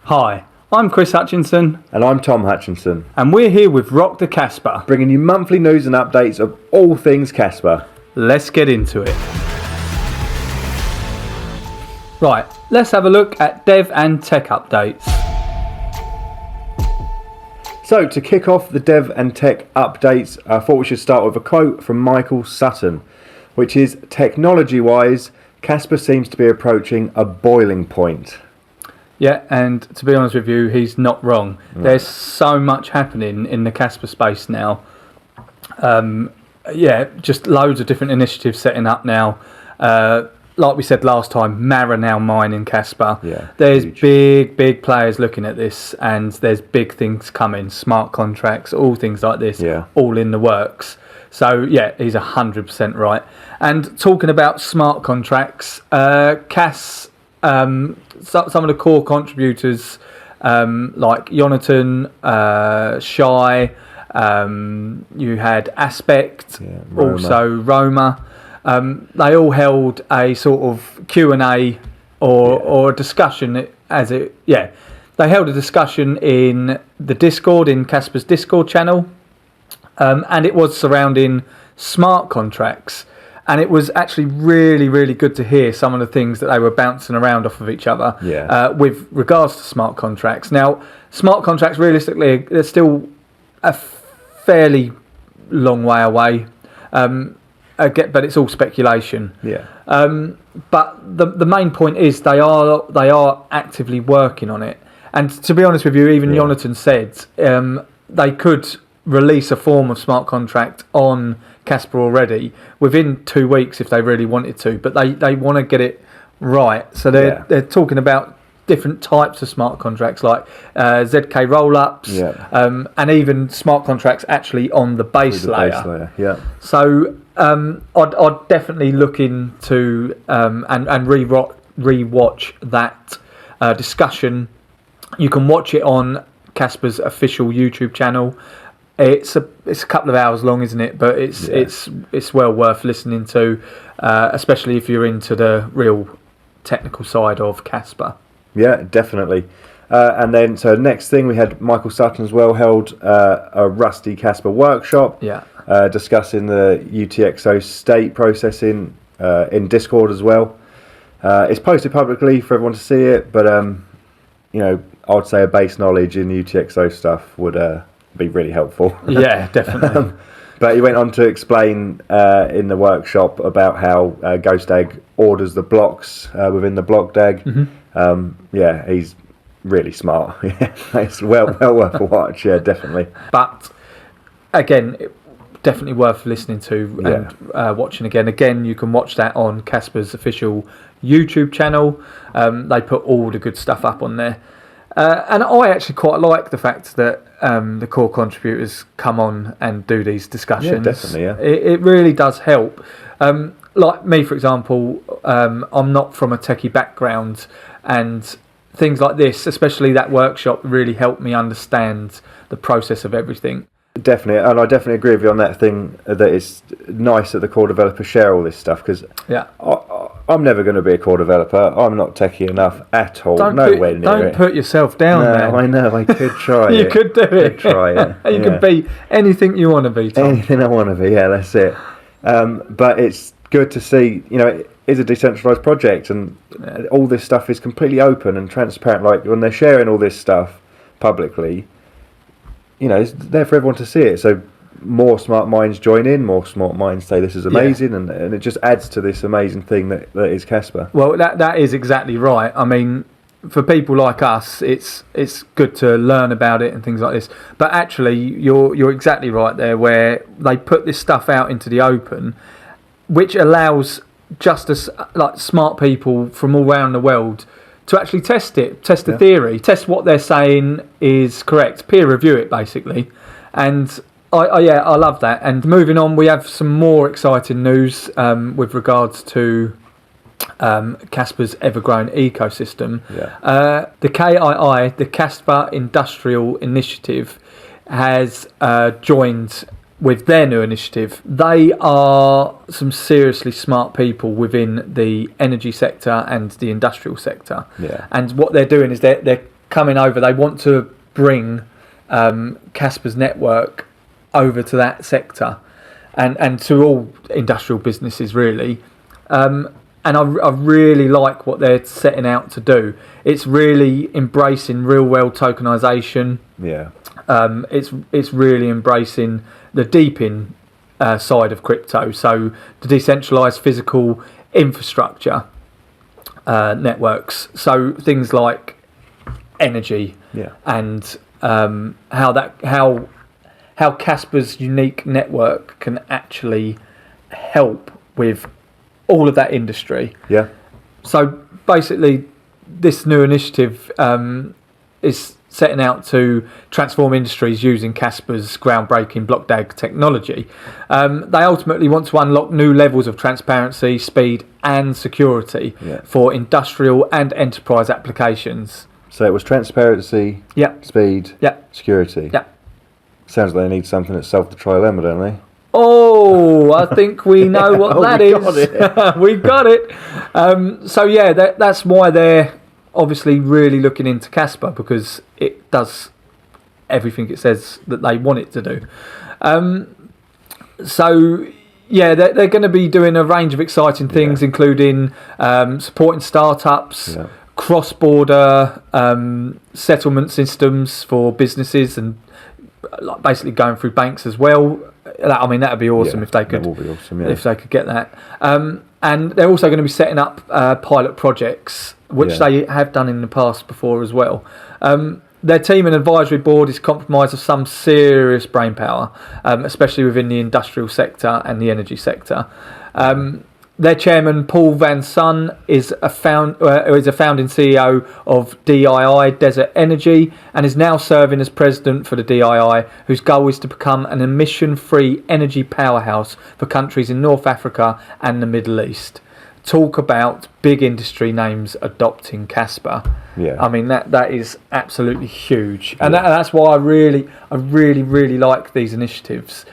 Hi, I'm Chris Hutchinson. And I'm Tom Hutchinson. And we're here with Rock the Kaspa, bringing you monthly news and updates of all things Kaspa. Let's get into it. Right, let's have a look at dev and tech updates. So, to kick off the dev and tech updates, I thought we should start with a quote from Michael Sutton, which is, technology-wise, Kaspa seems to be approaching a boiling point. Yeah, and to be honest with you, he's not wrong. There's so much happening in the Kaspa space now. Just loads of different initiatives setting up now. Like we said last time, Mara now mining Kaspa. Yeah, there's huge. big players looking at this, and there's big things coming, smart contracts, all things like this, all in the works. So yeah, he's 100% right. And talking about smart contracts, some of the core contributors like Jonathan, Shy, you had Aspect, Roma. also Roma. They all held a sort of Q&A or a discussion They held a discussion in the Discord, in Kaspa's Discord channel, and it was surrounding smart contracts. And it was actually really, really good to hear some of the things that they were bouncing around off of each other with regards to smart contracts. Now, smart contracts, realistically, they're still a fairly long way away. But it's all speculation. Yeah. But the main point is they are actively working on it. And to be honest with you, even Jonathan said they could release a form of smart contract on Kaspa already within 2 weeks if they really wanted to, but they want to get it right. So they're talking about different types of smart contracts like ZK roll-ups and even smart contracts actually on the base layer. So I'd definitely look into and re-watch that discussion. You can watch it on Kaspa's official YouTube channel. It's a couple of hours long, isn't it? But it's well worth listening to, especially if you're into the real technical side of Kaspa. Yeah, definitely. And then, so next thing, we had Michael Sutton as well held a Rusty Kaspa workshop, discussing the UTXO state processing in Discord as well. It's posted publicly for everyone to see it, but I would say a base knowledge in UTXO stuff would be really helpful. Yeah, definitely. But he went on to explain in the workshop about how blockdag orders the blocks within the blockdag. He's really smart. It's well worth a watch. Yeah, definitely. But again, definitely worth listening to and watching again. Again, you can watch that on Kaspa's official YouTube channel. They put all the good stuff up on there. And I actually quite like the fact that the core contributors come on and do these discussions. Yeah, definitely, yeah. It really does help. Like me, for example, I'm not from a techie background, and things like this, especially that workshop, really helped me understand the process of everything. Definitely, and I definitely agree with you on that thing, that it's nice that the core developers share all this stuff, because I'm never going to be a core developer. I'm not techie enough at all. Nowhere near it. Don't put yourself down there. I know, I could try you could do it. Try it. You could be anything you want to be, Tom. Anything I want to be, that's it. But it's good to see, it is a decentralised project, and all this stuff is completely open and transparent. Like, when they're sharing all this stuff publicly, it's there for everyone to see it. So more smart minds join in, more smart minds say this is amazing, and it just adds to this amazing thing that is Kaspa. Well, that is exactly right. I mean, for people like us, it's good to learn about it and things like this. But actually, you're exactly right there, where they put this stuff out into the open, which allows just as like smart people from all around the world to actually test the theory, test what they're saying is correct, peer review it basically. And I love that. And moving on, we have some more exciting news with regards to Kaspa's ever-growing ecosystem. The KII, the Kaspa Industrial Initiative, has joined with their new initiative. They are some seriously smart people within the energy sector and the industrial sector. And what they're doing is they're coming over. They want to bring Kaspa's network over to that sector, and to all industrial businesses really. And I really like what they're setting out to do. It's really embracing real world tokenization. Yeah. It's really embracing the deep-in side of crypto. So the decentralized physical infrastructure networks. So things like energy, and how Kaspa's unique network can actually help with all of that industry. Yeah. So basically, this new initiative is setting out to transform industries using Kaspa's groundbreaking blockdag technology. They ultimately want to unlock new levels of transparency, speed, and security for industrial and enterprise applications. So it was transparency, speed, security. Yeah. Sounds like they need something that solved the trilemma, don't they? Oh, I think we know what that is. We got it. So yeah, that's why they're obviously really looking into Kaspa, because it does everything it says that they want it to do. So yeah, they're going to be doing a range of exciting things, including supporting startups, cross-border settlement systems for businesses, and basically going through banks as well. I mean, that would be awesome if they could. That would be awesome, if they could get that. And they're also going to be setting up pilot projects, which they have done in the past before as well. Their team and advisory board is comprised of some serious brainpower, especially within the industrial sector and the energy sector. Their chairman, Paul Van Son, is a founding CEO of DII, Desert Energy, and is now serving as president for the DII, whose goal is to become an emission-free energy powerhouse for countries in North Africa and the Middle East. Talk about big industry names adopting Kaspa. Yeah. I mean, that is absolutely huge. And that's why I really like these initiatives.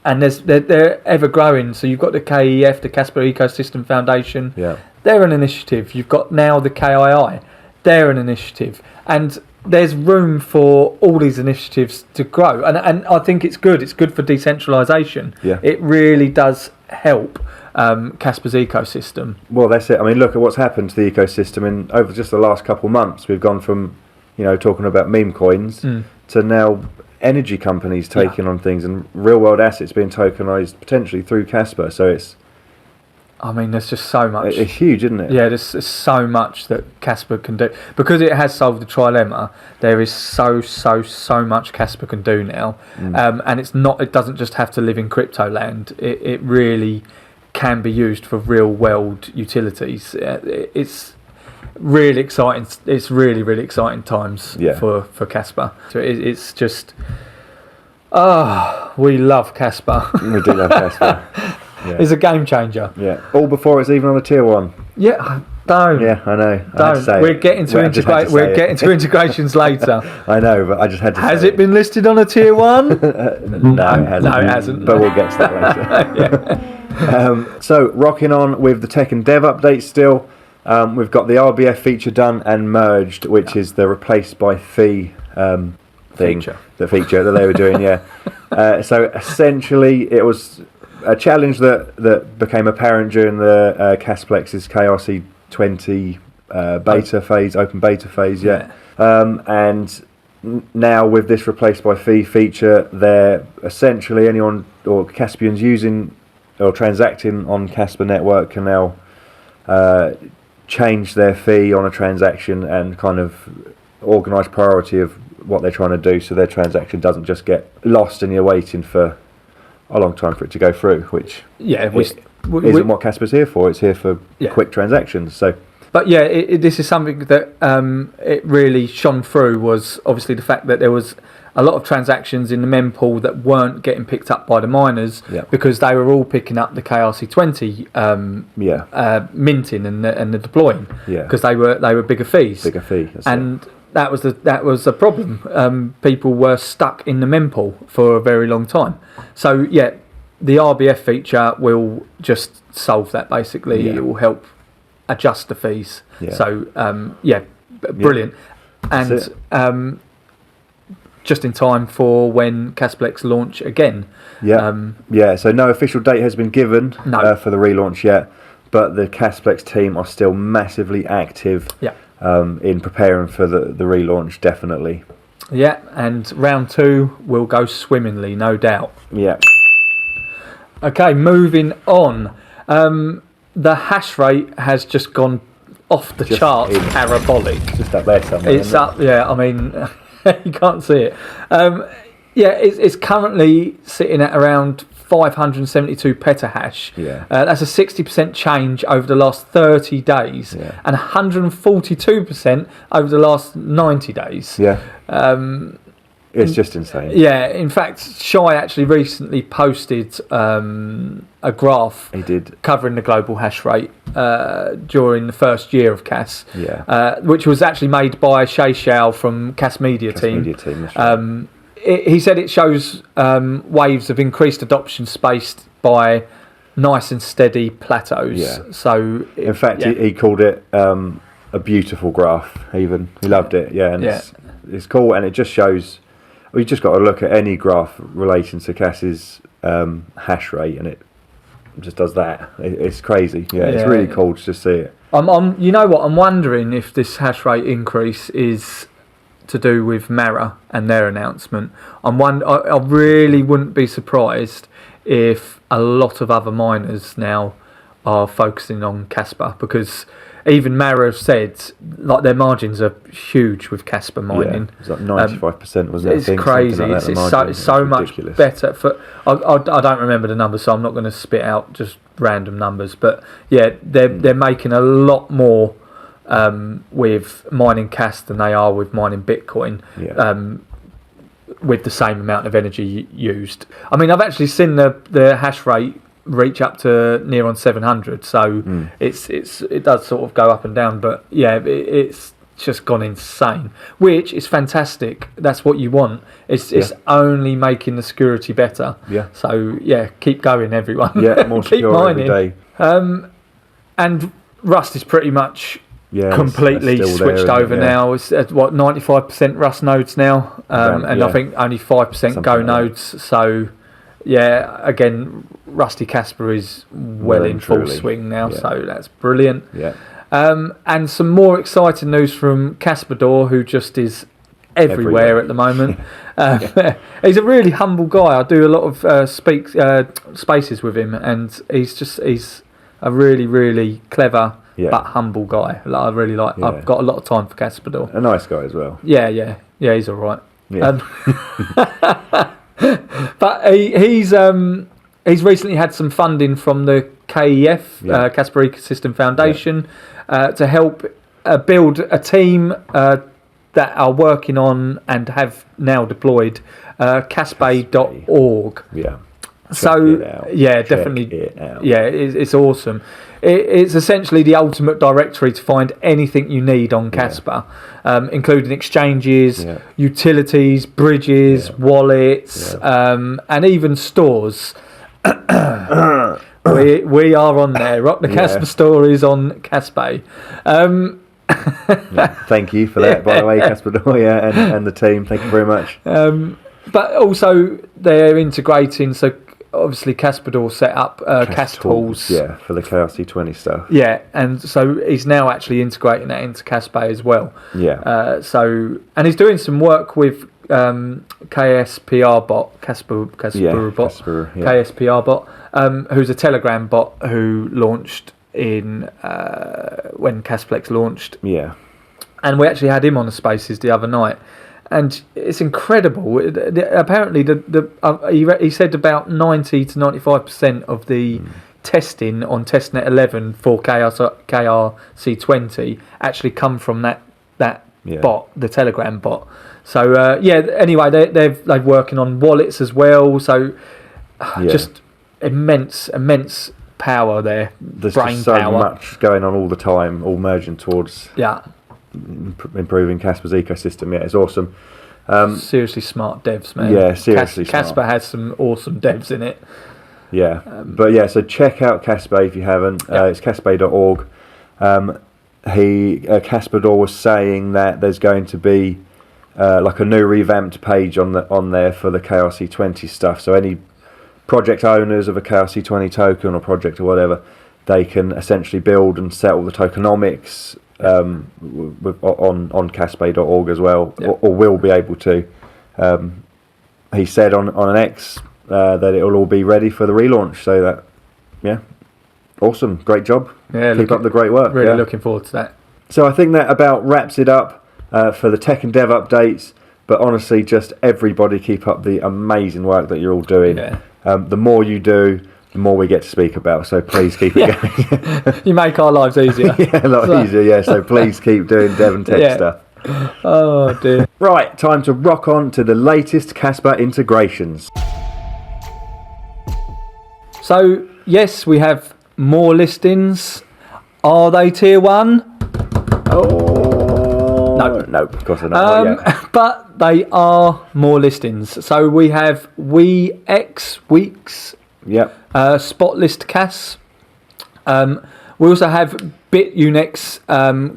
And they're ever growing. So you've got the KEF, the Kaspa Ecosystem Foundation. Yeah. They're an initiative. You've got now the KII. They're an initiative. And there's room for all these initiatives to grow. And I think it's good. It's good for decentralisation. Yeah. It really does help Kaspa's ecosystem. Well, that's it. I mean, look at what's happened to the ecosystem in over just the last couple of months. We've gone from, talking about meme coins to now energy companies taking on things and real world assets being tokenized potentially through Kaspa. So there's just so much. It's huge, isn't it? Yeah, there's so much that Kaspa can do, because it has solved the trilemma. There is so much Kaspa can do now, and it doesn't just have to live in crypto land. It really can be used for real world utilities. It's really exciting. It's really exciting times for Kaspa. So it's just, we love Kaspa. We do love Kaspa. Yeah. It's a game changer. Yeah, all before it's even on a tier 1. Yeah, don't. Yeah, I know. Don't. We're getting to integrate. We're getting to integrations later. I know, but I just had to. Has it been listed on a tier 1? No, it hasn't. No, it hasn't. But we'll get to that later. So rocking on with the tech and dev updates still. We've got the RBF feature done and merged, which is the replaced by fee thing. The feature that they were doing. So essentially, it was a challenge that became apparent during the Kasplex's KRC20 beta phase, open beta phase, and now with this replaced by fee feature, they're essentially anyone or Caspians using or transacting on Kaspa network can now change their fee on a transaction and kind of organise priority of what they're trying to do, so their transaction doesn't just get lost and you're waiting for a long time for it to go through, which isn't what Kaspa's here for. It's here for quick transactions. So, but this is something that it really shone through, was obviously the fact that there was a lot of transactions in the mempool that weren't getting picked up by the miners because they were all picking up the KRC20 minting and the deploying because they were bigger fees. That was a problem. People were stuck in the mempool for a very long time. So the RBF feature will just solve that basically. It will help adjust the fees. So brilliant. That's And just in time for when Kaspa X launch again. Yeah. So no official date has been given for the relaunch yet, but the Kaspa X team are still massively active. In preparing for the relaunch, definitely. Yeah, and round 2 will go swimmingly, no doubt. Yeah. Okay, moving on. The hash rate has just gone off the charts, parabolic. Just up there somewhere. It's up, yeah. I mean, you can't see it. It's currently sitting at around 572 petahash. Yeah. That's a 60% change over the last 30 days and 142% over the last 90 days. Yeah. It's just insane. Yeah, in fact, Shai actually recently posted a graph covering the global hash rate during the first year of CAS, which was actually made by Shay Xiao from CAS Media Team. That's right. He said it shows waves of increased adoption spaced by nice and steady plateaus. Yeah. So, in fact, he called it a beautiful graph. Even he loved it. Yeah, and it's cool, and it just shows. Well, you just got to look at any graph relating to CAS's hash rate, and it just does that. It's crazy. Yeah, it's really cool to just see it. You know what? I'm wondering if this hash rate increase is to do with Mara and their announcement. I really wouldn't be surprised if a lot of other miners now are focusing on Kaspa, because even Mara have said like their margins are huge with Kaspa mining. It's like 95%, wasn't it? It's crazy. Like that, it's so much better. I don't remember the numbers, so I'm not going to spit out just random numbers. But yeah, they're making a lot more with mining CAS than they are with mining Bitcoin. With the same amount of energy used. I mean, I've actually seen the hash rate reach up to near on 700, so it does sort of go up and down, but yeah, it's just gone insane, which is fantastic. That's what you want. It's only making the security better. So yeah, keep going, everyone. More secure mining every day. And Rust is pretty much completely switched over now. It's at 95% Rust nodes now, and I think only 5% Go nodes. So yeah, again, Rusty Kaspa is well in full swing now, so that's brilliant. And some more exciting news from Kaspador, who just is everywhere at the moment. He's a really humble guy. I do a lot of spaces with him, and he's a really, really clever but humble guy. I really like. I've got a lot of time for Kaspador. A nice guy as well. Yeah, he's all right. But he's recently had some funding from the KEF, Kaspa Ecosystem Foundation, to help build a team that are working on and have now deployed Kaspa.org. Definitely. It's awesome. It's essentially the ultimate directory to find anything you need on Kaspa, including exchanges, utilities, bridges, wallets, and even stores. we are on there. Rock the Kaspa store is on Kaspa. Thank you for that, by the way, Kaspador, and the team. Thank you very much. But also they're integrating, so obviously Kaspador set up Kas tools for the KRC20 stuff. And so he's now actually integrating that into Kaspa as well. And he's doing some work with KSPR bot, KSPR bot, who's a Telegram bot who launched in when Kaspa X launched. And we actually had him on the Spaces the other night. And it's incredible. Apparently, he said about 90 to 95% of the testing on testnet 11 for KRC20 actually come from that bot, the Telegram bot. So anyway, they're working on wallets as well. So just immense power there. There's just so much going on all the time, all merging towards improving Kaspa's ecosystem. It's awesome. Seriously smart devs, man. Seriously smart. Kaspa has some awesome devs in it. So check out Kaspa if you haven't. It's kaspa.org. Kaspa was saying that there's going to be like a new revamped page on there for the KRC20 stuff. So any project owners of a KRC20 token or project or whatever, they can essentially build and settle the tokenomics on kaspa.org as well, or will be able to. He said on an X that it'll all be ready for the relaunch. So that, awesome, great job. Yeah, keep up the great work. Really looking forward to that. So I think that about wraps it up for the tech and dev updates. But honestly, just everybody keep up the amazing work that you're all doing. Yeah. The more you do, the more we get to speak about. So please keep it going. You make our lives easier. A lot easier. Yeah. So please keep doing dev and tech stuff. Oh dear. Right, time to rock on to the latest Kaspa integrations. So yes, we have more listings. Are they tier 1? Oh no, of course they're not. But they are more listings. So we have Weeks. Yep. Spot list CAS. We also have BitUnix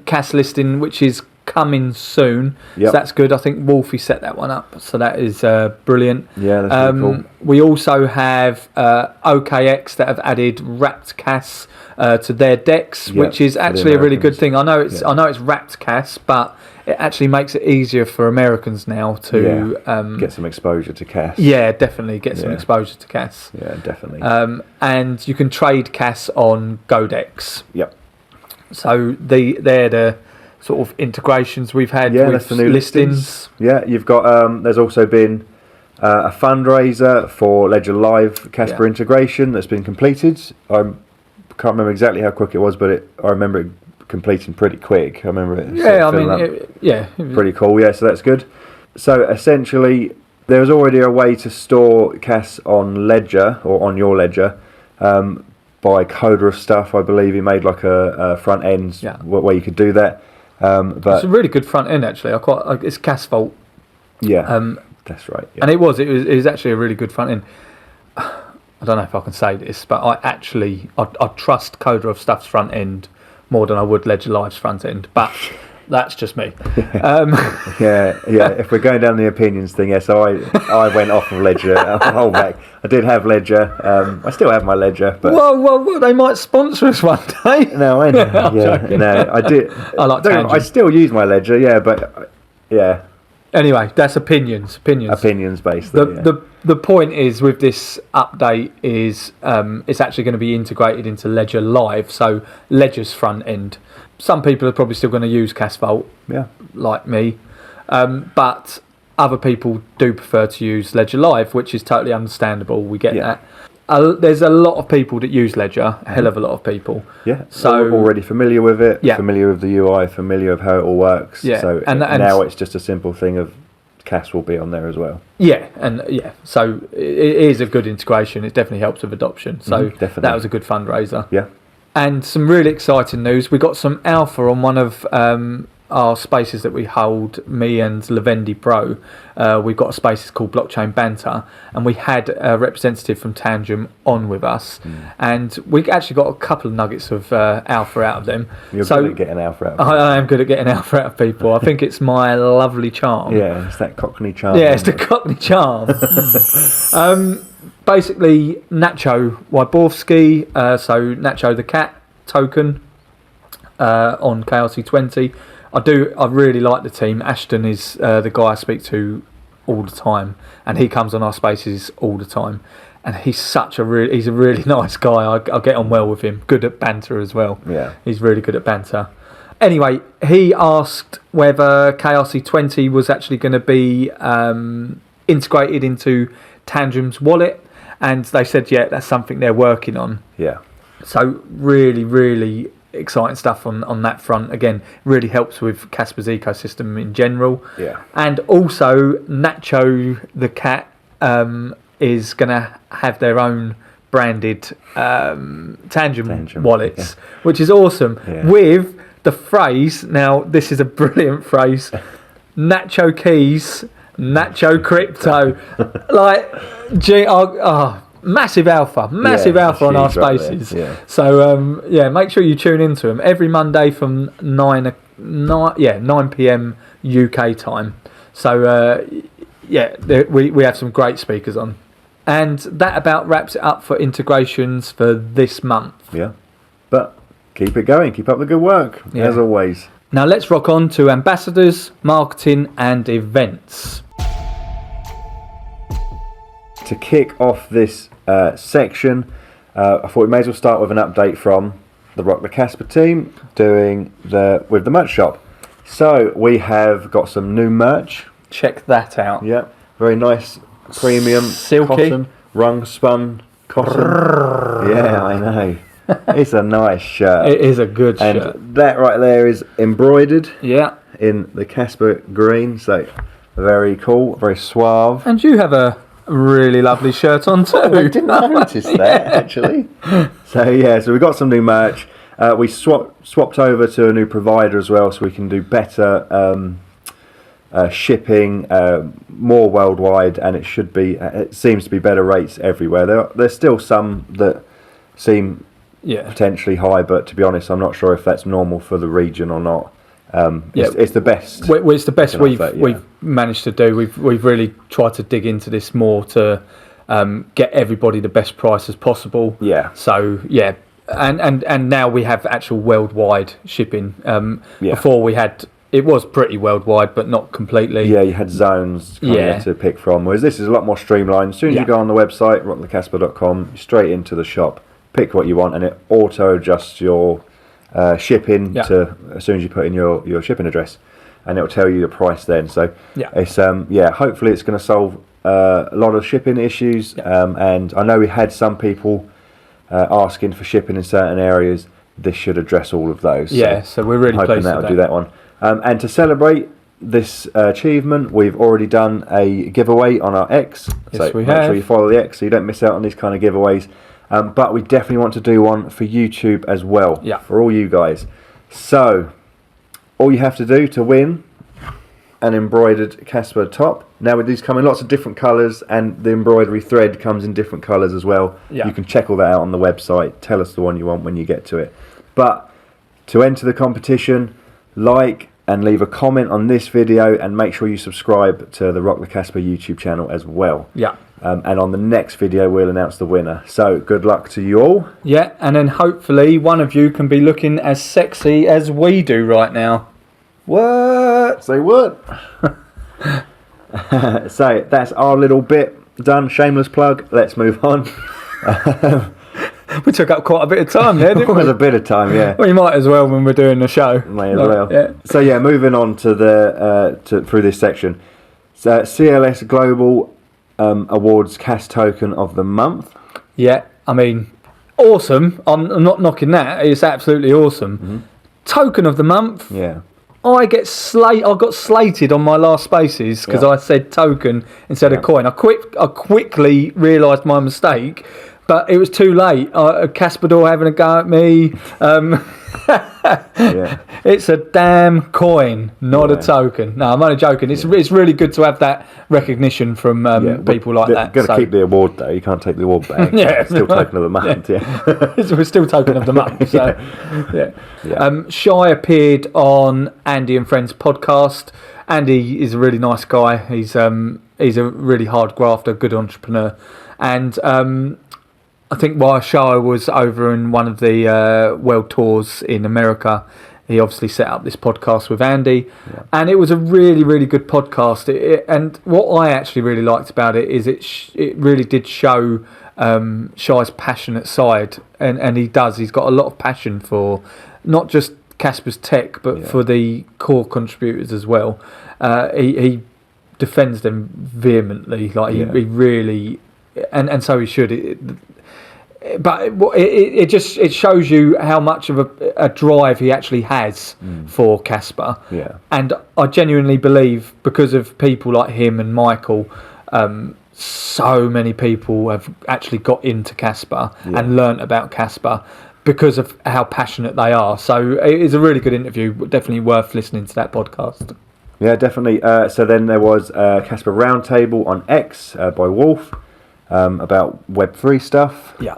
CAS listing, which is coming soon. Yep. So that's good. I think Wolfie set that one up, so that is brilliant. Yeah, that's really cool. We also have OKX that have added wrapped CAS to their decks, which is actually a really good thing. I know it's wrapped CAS, but it actually makes it easier for Americans now to get some exposure to CAS. Yeah, definitely get some exposure to CAS. Yeah, definitely. And you can trade CAS on Godex. Yep. So they're the sort of integrations we've had with that's the new listings. Yeah, you've got. There's also been a fundraiser for Ledger Live Kaspa integration that's been completed. I can't remember exactly how quick it was, but I remember it completing pretty quick. I remember it. Pretty cool. Yeah, so that's good. So essentially, there's already a way to store CAS on Ledger or on your Ledger by Coda of Stuff. I believe he made like a front end where you could do that. But it's a really good front end actually. It's CAS Vault. Yeah, that's right. Yeah. And it was actually a really good front end. I don't know if I can say this, but I trust Coda of Stuff's front end more than I would Ledger Live's front end, but that's just me. If we're going down the opinions thing, so I went off of Ledger a whole back. I did have Ledger. I still have my Ledger, but well, they might sponsor us one day. No, I know. I did. I still use my Ledger, but Anyway, that's opinions based. The point is with this update is it's actually going to be integrated into Ledger Live, so Ledger's front end. Some people are probably still going to use CAS Vault, like me, but other people do prefer to use Ledger Live, which is totally understandable. We get that. There's a lot of people that use Ledger, a hell of a lot of people. Yeah, so already familiar with it, familiar with the UI, familiar with how it all works. Yeah, so and now it's just a simple thing of CAS will be on there as well. So it is a good integration. It definitely helps with adoption. So that was a good fundraiser. Yeah. And some really exciting news. We got some alpha on one of our spaces that we hold, me and Lavendi Pro. We've got a space called Blockchain Banter, and we had a representative from Tangent on with us, and we actually got a couple of nuggets of alpha out of them. You're good at getting alpha out of people. I am good at getting alpha out of people. I think it's my lovely charm. Yeah, it's that Cockney charm. Yeah, it's the Cockney charm. Basically, Nacho Wyborski, so Nacho the cat token on KRC20. I really like the team. Ashton is the guy I speak to all the time, and he comes on our spaces all the time. And he's a really nice guy. I get on well with him. Good at banter as well. Yeah, he's really good at banter. Anyway, he asked whether KRC20 was actually going to be integrated into Tangent's wallet, and they said, that's something they're working on. Yeah. So really, really exciting stuff on that front. Again, really helps with Kaspa's ecosystem in general. Yeah. And also, Nacho the cat is going to have their own branded Tangent wallets, which is awesome. Yeah. With the phrase, now this is a brilliant phrase, Nacho Keys, Nacho Crypto. massive alpha on our huge right spaces. there, yeah. So make sure you tune into them every Monday from 9 p.m. UK time. So we have some great speakers on, and that about wraps it up for integrations for this month. Yeah, but keep it going, keep up the good work as always. Now let's rock on to ambassadors, marketing, and events. To kick off this section, I thought we may as well start with an update from the Rock the Kaspa team with the merch shop. So we have got some new merch. Check that out. Yeah, very nice, premium, silky, cotton, rung spun cotton. Yeah, I know. It's a nice shirt. It is a good shirt. And that right there is embroidered. Yeah. In the Kaspa green, so very cool, very suave. And you have a really lovely shirt on too. I didn't notice that actually. So we got some new merch. We swapped over to a new provider as well, so we can do better shipping, more worldwide, and it seems to be better rates everywhere. There's still some that seem potentially high, but to be honest, I'm not sure if that's normal for the region or not. It's the best. Well, it's the best we've managed to do. We've really tried to dig into this more to get everybody the best price as possible. Yeah. So and now we have actual worldwide shipping. Before it was pretty worldwide, but not completely. Yeah, you had zones to pick from. Whereas this is a lot more streamlined. As soon as you go on the website, rockthekaspa.com, straight into the shop, pick what you want, and it auto adjusts your shipping to as soon as you put in your shipping address, and it will tell you the price then. So it's hopefully it's going to solve a lot of shipping issues. And I know we had some people asking for shipping in certain areas. This should address all of those. So we're really hoping pleased that'll with do that one. And to celebrate this achievement, we've already done a giveaway on our X. Yes, so make sure you follow the X so you don't miss out on these kind of giveaways. But we definitely want to do one for YouTube as well, for all you guys. So, all you have to do to win an embroidered Kaspa top. Now with these come in lots of different colours, and the embroidery thread comes in different colours as well. You can check all that out on the website. Tell us the one you want when you get to it. But to enter the competition, like and leave a comment on this video, and make sure you subscribe to the Rock the Kaspa YouTube channel as well. And on the next video we'll announce the winner. So good luck to you all. And then hopefully one of you can be looking as sexy as we do right now. What? Say what? So that's our little bit done. Shameless plug. Let's move on. We took up quite a bit of time there, didn't we? It was a bit of time, yeah. Well, you might as well when we're doing the show. May as well. So moving on to through this section. So CLS Global awards Cash Token of the Month. I mean, awesome. I'm not knocking that. It's absolutely awesome. Token of the month. I got slated on my last spaces because I said token instead of coin. I quickly realised my mistake, but it was too late. Kaspador having a go at me. It's a damn coin, not a token. No, I'm only joking. It's really good to have that recognition from people like that. You've got to keep the award though. You can't take the award back. It's still token of the month. We're still token of the month. So Shy appeared on Andy and Friends podcast. Andy is a really nice guy. He's a really hard grafter, good entrepreneur, and I think while Shah was over in one of the world tours in America, he obviously set up this podcast with Andy, and it was a really, really good podcast. And what I actually really liked about it is it really did show Shah's passionate side, and he's got a lot of passion for not just Kaspa's tech, but for the core contributors as well. He defends them vehemently, like he really, and so he should. But it shows you how much of a drive he actually has for Kaspa. And I genuinely believe because of people like him and Michael, so many people have actually got into Kaspa and learnt about Kaspa because of how passionate they are. So it is a really good interview, definitely worth listening to that podcast. Yeah, definitely. So then there was Kaspa Roundtable on X by Wolf. about Web3 stuff. Yeah.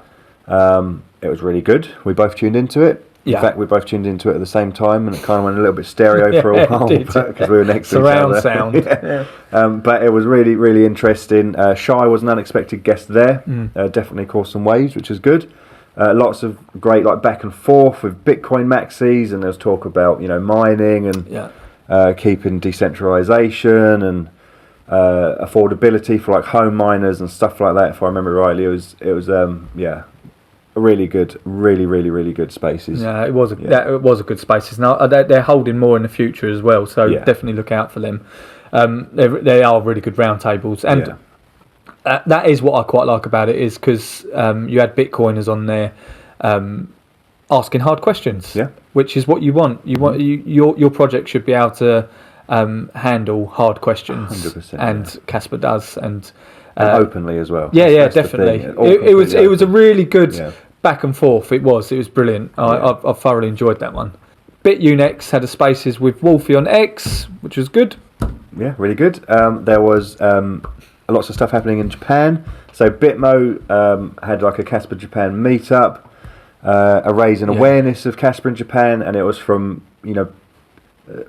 It was really good. We both tuned into it. In Yeah. fact, we both tuned into it at the same time, and it kind of went a little bit stereo for a while because we were next to each other. Surround sound. Yeah. But it was really, really interesting. Shai was an unexpected guest there. Definitely caused some waves, which is good. Lots of great back and forth with Bitcoin maxis, and there was talk about mining and keeping decentralization and affordability for home miners and stuff like that. If I remember rightly, it was really good, really good spaces. Yeah, it was a good spaces. Now they're holding more in the future as well, so definitely look out for them. They are really good roundtables, and that is what I quite like about it, is because you had Bitcoiners on there asking hard questions, which is what you want. Your project should be able to handle hard questions, 100%, and Kaspa does, and openly as well. That's definitely. It was a really good back and forth. It was brilliant. I thoroughly enjoyed that one. BitUnex had a spaces with Wolfie on X, which was good. Yeah, really good. There was lots of stuff happening in Japan. So Bitmo had a Kaspa Japan meetup, a raising awareness of Kaspa in Japan, and it was from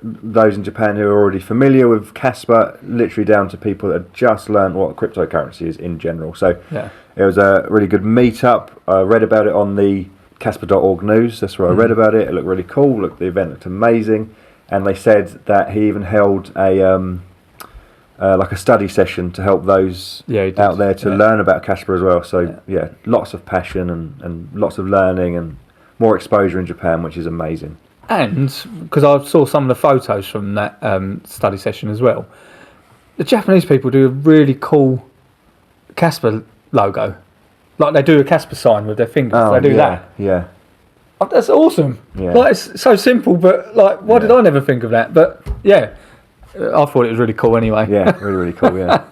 those in Japan who are already familiar with Kaspa, literally down to people that have just learned what cryptocurrency is in general. So it was a really good meetup. I read about it on the Kaspa.org news. That's where I read about it. It looked really cool. The event looked amazing, and they said that he even held a a study session to help those out there to learn about Kaspa as well. So lots of passion and lots of learning and more exposure in Japan, which is amazing. And because I saw some of the photos from that study session as well, the Japanese people do a really cool Kaspa logo. They do a Kaspa sign with their fingers. They do that. Yeah. Oh, that's awesome. Yeah. It's so simple, but why did I never think of that? But I thought it was really cool anyway. Yeah, really cool. Yeah.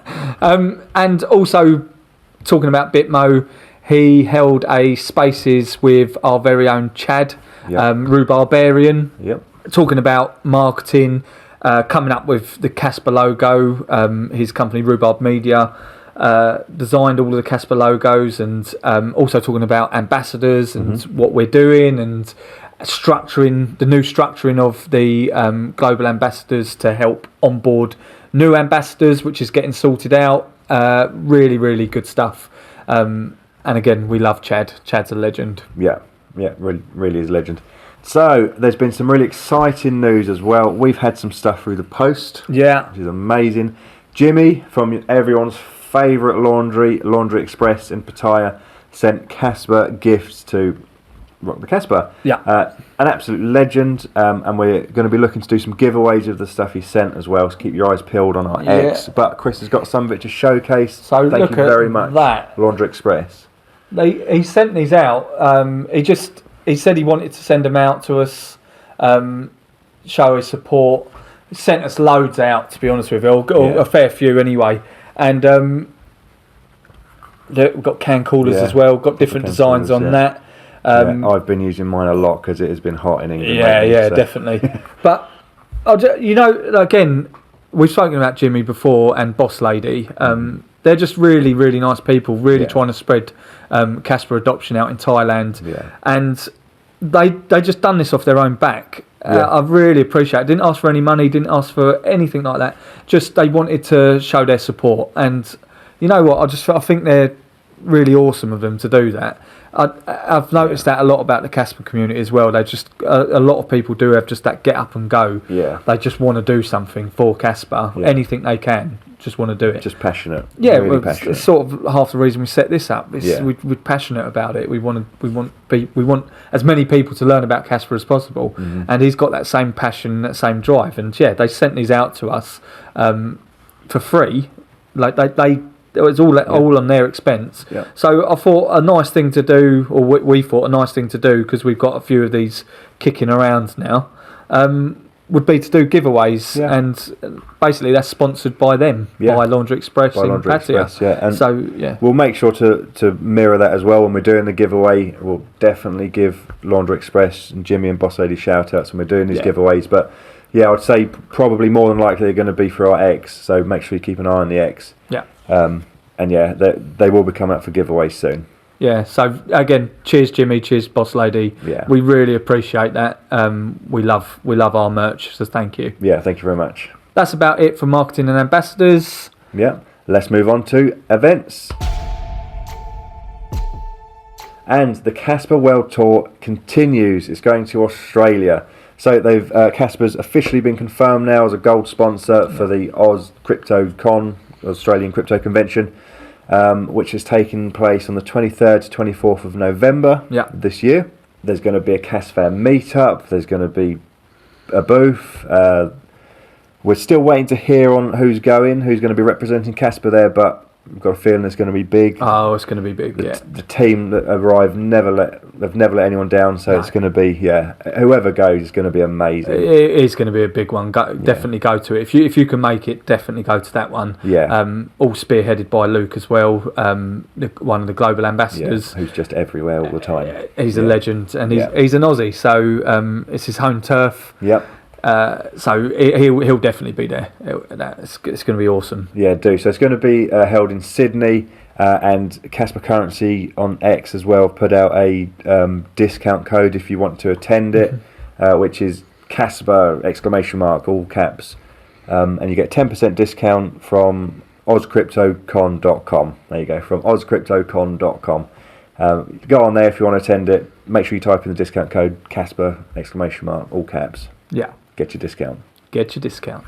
And also talking about Bitmo, he held a spaces with our very own Chad. Rhubarbarian, talking about marketing, coming up with the Kaspa logo. His company Rhubarb Media designed all of the Kaspa logos, and also talking about ambassadors and what we're doing, and the new structuring of the global ambassadors to help onboard new ambassadors, which is getting sorted out. Really good stuff. And again, we love Chad. Chad's a legend. Yeah, really is a legend. So there's been some really exciting news as well. We've had some stuff through the post, which is amazing. Jimmy from everyone's favourite Laundry Express in Pattaya, sent Kaspa gifts to Rock the Kaspa. An absolute legend, and we're going to be looking to do some giveaways of the stuff he sent as well, so keep your eyes peeled on our X. But Chris has got some of it to showcase. So thank you very much, Laundry Express. He sent these out. He said he wanted to send them out to us, show his support. He sent us loads out, to be honest with you, or a fair few anyway. And we've got can coolers as well. Got different designs on that. I've been using mine a lot because it has been hot in England. Definitely. But again, we've spoken about Jimmy before and Boss Lady. They're just really nice people, trying to spread Kaspa adoption out in Thailand, and they just done this off their own back. I really appreciate it. Didn't ask for any money, didn't ask for anything like that. Just they wanted to show their support, and you know what? I think they're really awesome of them to do that. I've noticed that a lot about the Kaspa community as well. They just a lot of people do have just that get up and go. They just want to do something for Kaspa, anything they can. Just want to do it. Just passionate. Really passionate. It's sort of half the reason we set this up. We're passionate about it. We want as many people to learn about Kaspa as possible. And he's got that same passion, that same drive. And they sent these out to us for free. It was all on their expense. So I thought a nice thing to do, or we thought a nice thing to do, because we've got a few of these kicking around now, would be to do giveaways, and basically that's sponsored by them, by Laundry Express in Pattaya. And we'll make sure to mirror that as well when we're doing the giveaway. We'll definitely give Laundry Express and Jimmy and Boss Lady shout outs when we're doing these giveaways. But I would say probably more than likely they're going to be for our X, so make sure you keep an eye on the X. And yeah, they will be coming up for giveaways soon. Yeah, so again, cheers Jimmy, cheers Boss Lady. Yeah. We really appreciate that. We love our merch, so thank you. Yeah, thank you very much. That's about it for marketing and ambassadors. Yeah, let's move on to events. And the Kaspa World Tour continues. It's going to Australia. So they've Kaspa's officially been confirmed now as a gold sponsor for the Oz Crypto Con, Australian Crypto Convention, which is taking place on the 23rd to 24th of November this year. There's going to be a Kaspa meetup. There's going to be a booth. We're still waiting to hear on who's going to be representing Kaspa there, but we've got a feeling it's going to be big. Oh, it's going to be big, The team that arrived they've never let anyone down, so it's going to be, whoever goes is going to be amazing. It is going to be a big one. Definitely go to it. If you can make it, definitely go to that one. Yeah. All spearheaded by Luke as well, one of the global ambassadors. Who's just everywhere all the time. He's a legend, and he's an Aussie, so it's his home turf. Yep. So he'll definitely be there. It's going to be awesome. Yeah, so it's going to be held in Sydney, and Kaspa Currency on X as well put out a discount code if you want to attend it, which is Kaspa ! All caps, and you get 10% discount from ozcryptocon.com. There you go, from ozcryptocon.com. Go on there if you want to attend it. Make sure you type in the discount code Kaspa ! All caps. Yeah. Get your discount. Get your discount.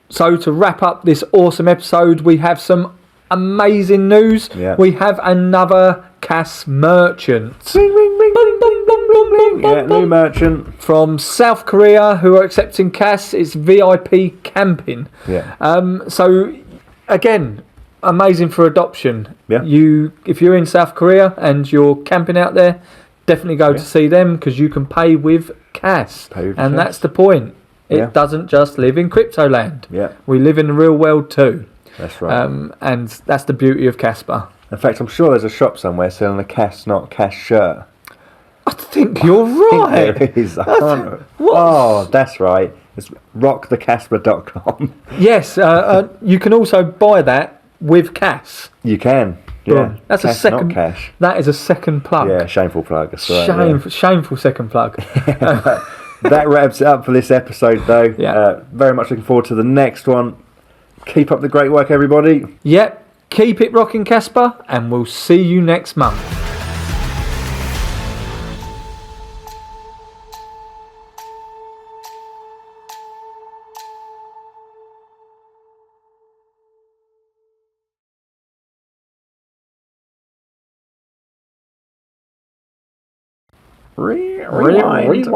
So to wrap up this awesome episode, we have some amazing news. Yeah. We have another CAS merchant. Ring, ring, ring, ring, ring, ring, ring, ring. Yeah, new merchant. From South Korea who are accepting CAS. It's VIP Camping. Yeah. So again, amazing for adoption. Yeah. If you're in South Korea and you're camping out there, definitely go to see them because you can pay with CAS. And that's the point. It doesn't just live in crypto land. Yeah. We live in the real world too. That's right. And that's the beauty of Kaspa. In fact, I'm sure there's a shop somewhere selling a CAS not cash shirt. I think you're right. There is. Oh, that's right. It's rockthekaspa.com. Yes, you can also buy that with CAS. You can. Yeah. Boom. That's CAS, a second. not cash. That is a second plug. Yeah, shameful plug. That's right, Shameful second plug. That wraps it up for this episode, though. Yeah. Very much looking forward to the next one. Keep up the great work, everybody. Yep. Keep it rocking, Kaspa, and we'll see you next month. Rewind.